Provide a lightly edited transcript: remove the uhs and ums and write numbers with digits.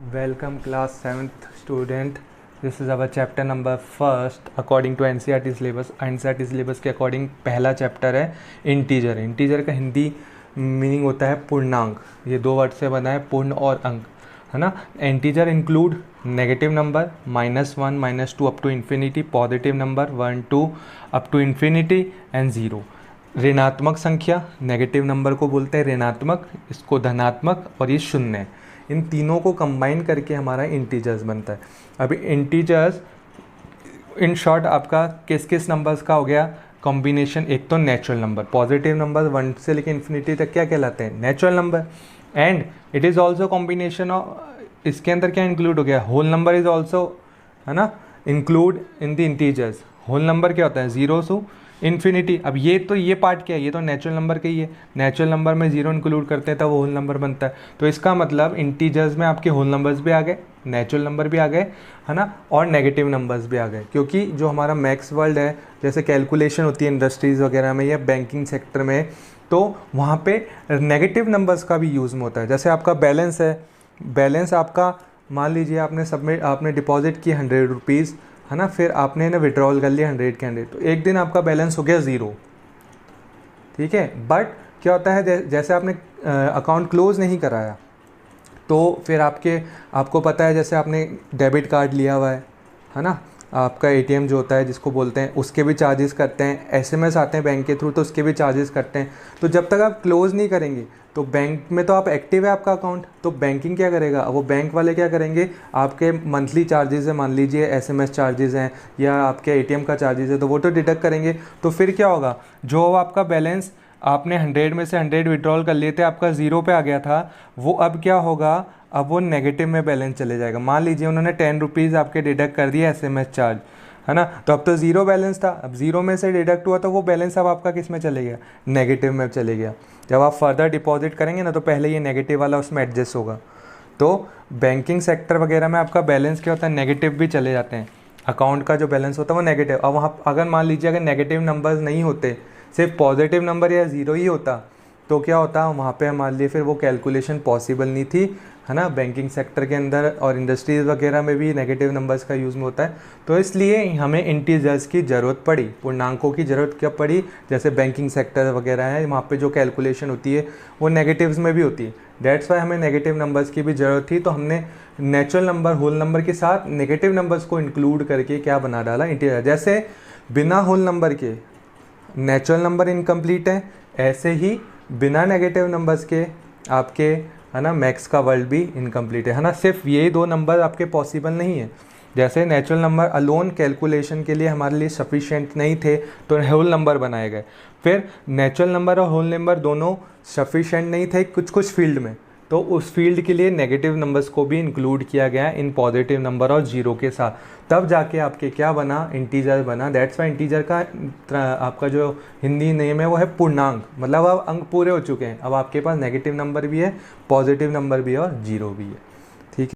Welcome class 7th student. This is our chapter number first according to NCERT syllabus. NCERT syllabus के according पहला chapter है integer. Integer का Hindi meaning होता है पूर्णांक. ये दो वर्ड से बना है, पूर्ण और अंक, है ना. Integer include negative number -1 -2 up to infinity, positive number 1 2 up to infinity and 0. ऋणात्मक संख्या, नेगेटिव नंबर को बोलते हैं ऋणात्मक, इसको धनात्मक, और ये शून्य है. इन तीनों को कंबाइन करके हमारा इंटीजर्स बनता है. अभी इंटीजर्स इन शॉर्ट आपका किस किस नंबर्स का हो गया कॉम्बिनेशन. एक तो नेचुरल नंबर, पॉजिटिव नंबर 1 से लेकर इन्फिनिटी तक क्या कहलाते हैं, natural number. And it is also combination of, इसके अंदर क्या इंक्लूड हो गया, होल नंबर इज ऑल्सो, है ना, include in the integers. Whole number क्या होता है, 0 टू इन्फिनिटी. अब ये पार्ट क्या है, ये तो नेचुरल नंबर का ही है. नेचुरल नंबर में 0 इंक्लूड करते हैं तब वो होल नंबर बनता है. तो इसका मतलब इंटीजर्स में आपके होल नंबर्स भी आ गए, नेचुरल नंबर भी आ गए, है ना, और नेगेटिव नंबर्स भी आ गए. क्योंकि जो हमारा मैथ्स वर्ल्ड है, जैसे कैलकुलेशन होती है इंडस्ट्रीज़ वगैरह में या बैंकिंग सेक्टर में, तो वहाँ पे नेगेटिव नंबर्स का भी यूज़ में होता है. जैसे आपका बैलेंस है, बैलेंस आपका मान लीजिए आपने डिपॉजिट की 100 रुपीज़, है ना, फिर आपने ना विड्रॉल कर लिया 100 के 100, तो एक दिन आपका बैलेंस हो गया 0. ठीक है. बट क्या होता है, जैसे आपने अकाउंट क्लोज नहीं कराया, तो फिर आपको पता है, जैसे आपने डेबिट कार्ड लिया हुआ है ना, आपका एटीएम जो होता है जिसको बोलते हैं, उसके भी चार्जेस करते हैं. एसएमएस आते हैं बैंक के थ्रू, तो उसके भी चार्जेस करते हैं. तो जब तक आप क्लोज नहीं करेंगे तो बैंक में तो आप एक्टिव है आपका अकाउंट, तो बैंकिंग क्या करेगा, वो बैंक वाले क्या करेंगे, आपके मंथली चार्जेस है, मान लीजिए एसएमएस चार्जेस हैं या आपके एटीएम का चार्जेस है, तो वो तो डिडक्ट करेंगे. तो फिर क्या होगा, जो आपका बैलेंस आपने 100 में से 100 विड्रॉल कर लिए थे, आपका 0 पे आ गया था, वो अब क्या होगा, अब वो नेगेटिव में बैलेंस चले जाएगा. मान लीजिए उन्होंने 10 रुपीज़ आपके डिडक्ट कर दिया एसएमएस चार्ज, है ना, तो अब तो 0 बैलेंस था, अब 0 में से डिडक्ट हुआ तो वो बैलेंस अब आपका किस में चले गया, नेगेटिव में चले गया. जब आप फर्दर डिपॉजिट करेंगे ना, तो पहले ये नेगेटिव वाला उसमें एडजस्ट होगा. तो बैंकिंग सेक्टर वगैरह में आपका बैलेंस क्या होता है, नेगेटिव भी चले जाते हैं. अकाउंट का जो बैलेंस होता है वो नेगेटिव. अब वहाँ अगर मान लीजिए अगर नेगेटिव नंबर्स नहीं होते, सिर्फ पॉजिटिव नंबर या 0 ही होता, तो क्या होता, वहाँ पे हमारे लिए फिर वो कैलकुलेशन पॉसिबल नहीं थी, है ना. बैंकिंग सेक्टर के अंदर और इंडस्ट्रीज़ वगैरह में भी नेगेटिव नंबर्स का यूज़ में होता है. तो इसलिए हमें इंटीजर्स की ज़रूरत पड़ी, पूर्णांकों की ज़रूरत क्या पड़ी. जैसे बैंकिंग सेक्टर वगैरह है, वहाँ पे जो कैलकुलेशन होती है वो नेगेटिव्स में भी होती है. डेट्स वाई हमें नेगेटिव नंबर्स की भी ज़रूरत थी. तो हमने नेचुरल नंबर, होल नंबर के साथ नेगेटिव नंबर्स को इंक्लूड करके क्या बना डाला, इंटीजर. जैसे बिना होल नंबर के नेचुरल नंबर इनकम्प्लीट है, ऐसे ही बिना नेगेटिव नंबर्स के आपके, है ना, मैक्स का वर्ल्ड भी इनकम्प्लीट है ना. सिर्फ ये दो नंबर आपके पॉसिबल नहीं है. जैसे नेचुरल नंबर अलोन कैलकुलेशन के लिए हमारे लिए सफिशिएंट नहीं थे, तो होल नंबर बनाए गए. फिर नेचुरल नंबर और होल नंबर दोनों सफिशिएंट नहीं थे कुछ कुछ फील्ड में, तो उस फील्ड के लिए नेगेटिव नंबर्स को भी इंक्लूड किया गया इन पॉजिटिव नंबर और 0 के साथ. तब जाके आपके क्या बना, इंटीजर बना. दैट्स वाई इंटीजर का आपका जो हिंदी नेम है वो है पूर्णांक. मतलब अब अंक पूरे हो चुके हैं, अब आपके पास नेगेटिव नंबर भी है, पॉजिटिव नंबर भी है और 0 भी है.